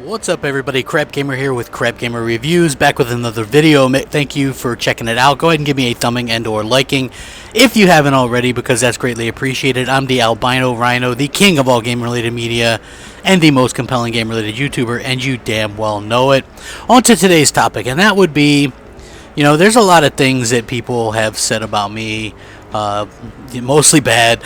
What's up everybody, Crapgamer here with Crapgamer Reviews, back with another video. Thank you for checking it out. Go ahead and give me a thumbing and or liking if you haven't already, because that's greatly appreciated. I'm the Albino Rhino, the king of all game related media and the most compelling game related YouTuber, and you damn well know it. On to today's topic, and that would be, you know, there's a lot of things that people have said about me, mostly bad.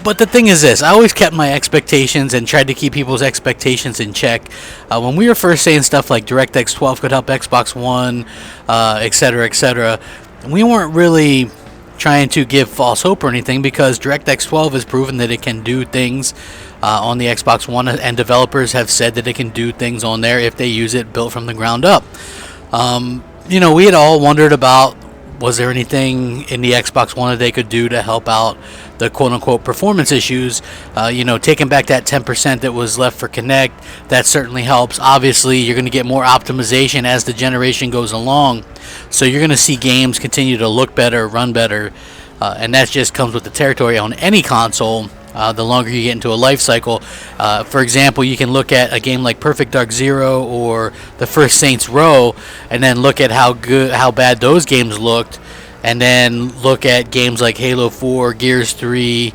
But the thing is this, I always kept my expectations and tried to keep people's expectations in check. When we were first saying stuff like DirectX 12 could help Xbox One, etc., we weren't really trying to give false hope or anything, because DirectX 12 has proven that it can do things on the Xbox One, and developers have said that it can do things on there if they use it built from the ground up. You know, we had all wondered about, was there anything in the Xbox One that they could do to help out the quote-unquote performance issues? You know, taking back that 10% that was left for Kinect, that certainly helps. Obviously, you're going to get more optimization as the generation goes along, so you're going to see games continue to look better, run better, and that just comes with the territory on any console. The longer you get into a life cycle. For example, you can look at a game like Perfect Dark Zero or the first Saints Row, and then look at how bad those games looked, and then look at games like Halo 4, Gears 3,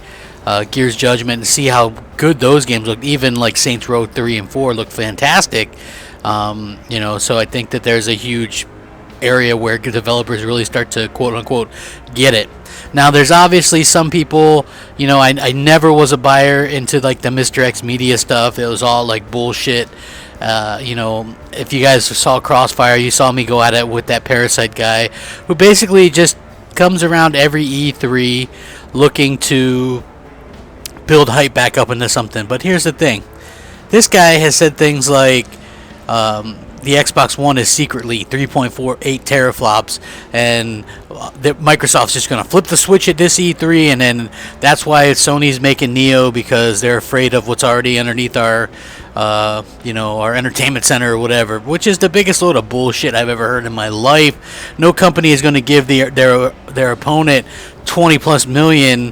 Gears Judgment, and see how good those games looked. Even like Saints Row 3 and 4 looked fantastic. You know, so I think that there's a huge area where developers really start to quote-unquote get it. Now, there's obviously some people, you know, I never was a buyer into like the Mr. X Media stuff. It was all like bullshit. You know, if you guys saw Crossfire, you saw me go at it with that Parasite guy, who basically just comes around every E3 looking to build hype back up into something. But here's the thing. This guy has said things like, the Xbox One is secretly 3.48 teraflops, and that Microsoft's just going to flip the switch at this E3, and then that's why Sony's making Neo, because they're afraid of what's already underneath our, you know, our entertainment center or whatever, which is the biggest load of bullshit I've ever heard in my life. No company is going to give their opponent 20 plus million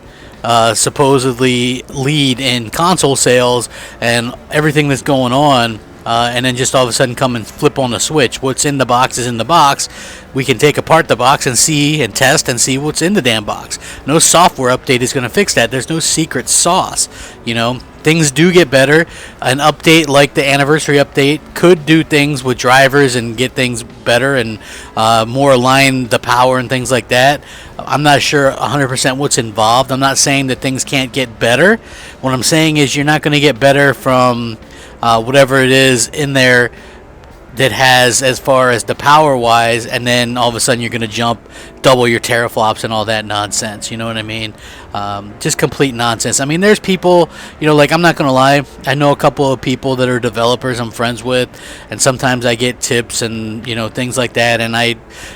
supposedly lead in console sales and everything that's going on. And then just all of a sudden come and flip on the switch. What's in the box is in the box. We can take apart the box and see and test and see what's in the damn box. No software update is going to fix that. There's no secret sauce. You know, things do get better. An update like the anniversary update could do things with drivers and get things better and more align the power and things like that. I'm not sure 100% what's involved. I'm not saying that things can't get better. What I'm saying is you're not going to get better from whatever it is in there that has, as far as the power wise, and then all of a sudden you're going to jump double your teraflops and all that nonsense. You know what I mean? Just complete nonsense. I mean, there's people, you know, like, I'm not going to lie, I know a couple of people that are developers I'm friends with, and sometimes I get tips and, you know, things like that, and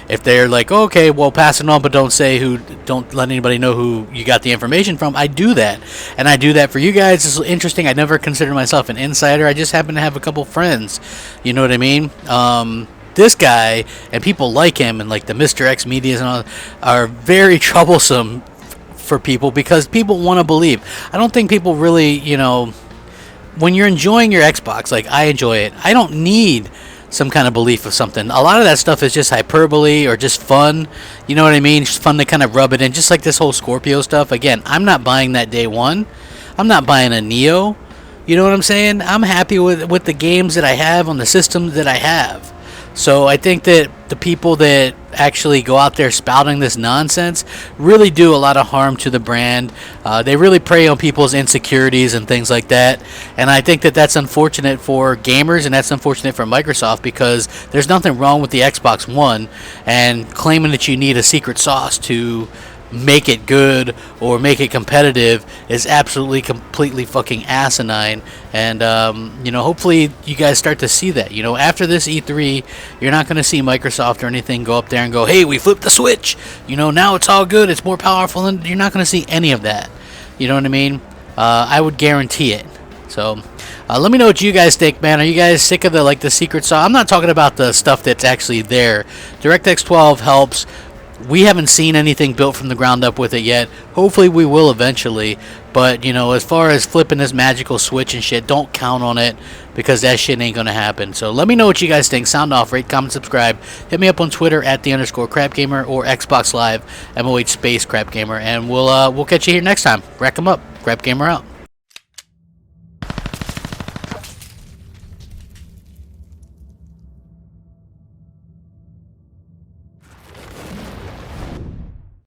if they're like, okay, well, pass it on, but don't let anybody know who you got the information from, I do that, and I do that for you guys. It's interesting. I never consider myself an insider. I just happen to have a couple friends, you know what I mean? This guy and people like him and like the Mr. X Medias and all are very troublesome for people, because people want to believe. I don't think people really, you know, when you're enjoying your Xbox, like I enjoy it, I don't need some kind of belief of something. A lot of that stuff is just hyperbole or just fun. You know what I mean? Just fun to kind of rub it in. Just like this whole Scorpio stuff. Again, I'm not buying that day one. I'm not buying a Neo. You know what I'm saying? I'm happy with the games that I have on the systems that I have. So I think that the people that actually go out there spouting this nonsense really do a lot of harm to the brand. They really prey on people's insecurities and things like that. And I think that that's unfortunate for gamers, and that's unfortunate for Microsoft, because there's nothing wrong with the Xbox One, and claiming that you need a secret sauce to make it good or make it competitive is absolutely completely fucking asinine. And you know, hopefully you guys start to see that. You know, after this E3, you're not going to see Microsoft or anything go up there and go, hey, we flipped the switch, you know, now it's all good, it's more powerful. And you're not going to see any of that. You know what I mean? I would guarantee it. So let me know what you guys think, man. Are you guys sick of the secret sauce? I'm not talking about the stuff that's actually there. DirectX 12 helps We haven't seen anything built from the ground up with it yet. Hopefully we will eventually. But, you know, as far as flipping this magical switch and shit, don't count on it, because that shit ain't gonna happen. So let me know what you guys think. Sound off, rate, comment, subscribe. Hit me up on Twitter at @_Crapgamer or Xbox Live MOH Crapgamer, and we'll catch you here next time. Rack 'em up. Crapgamer out.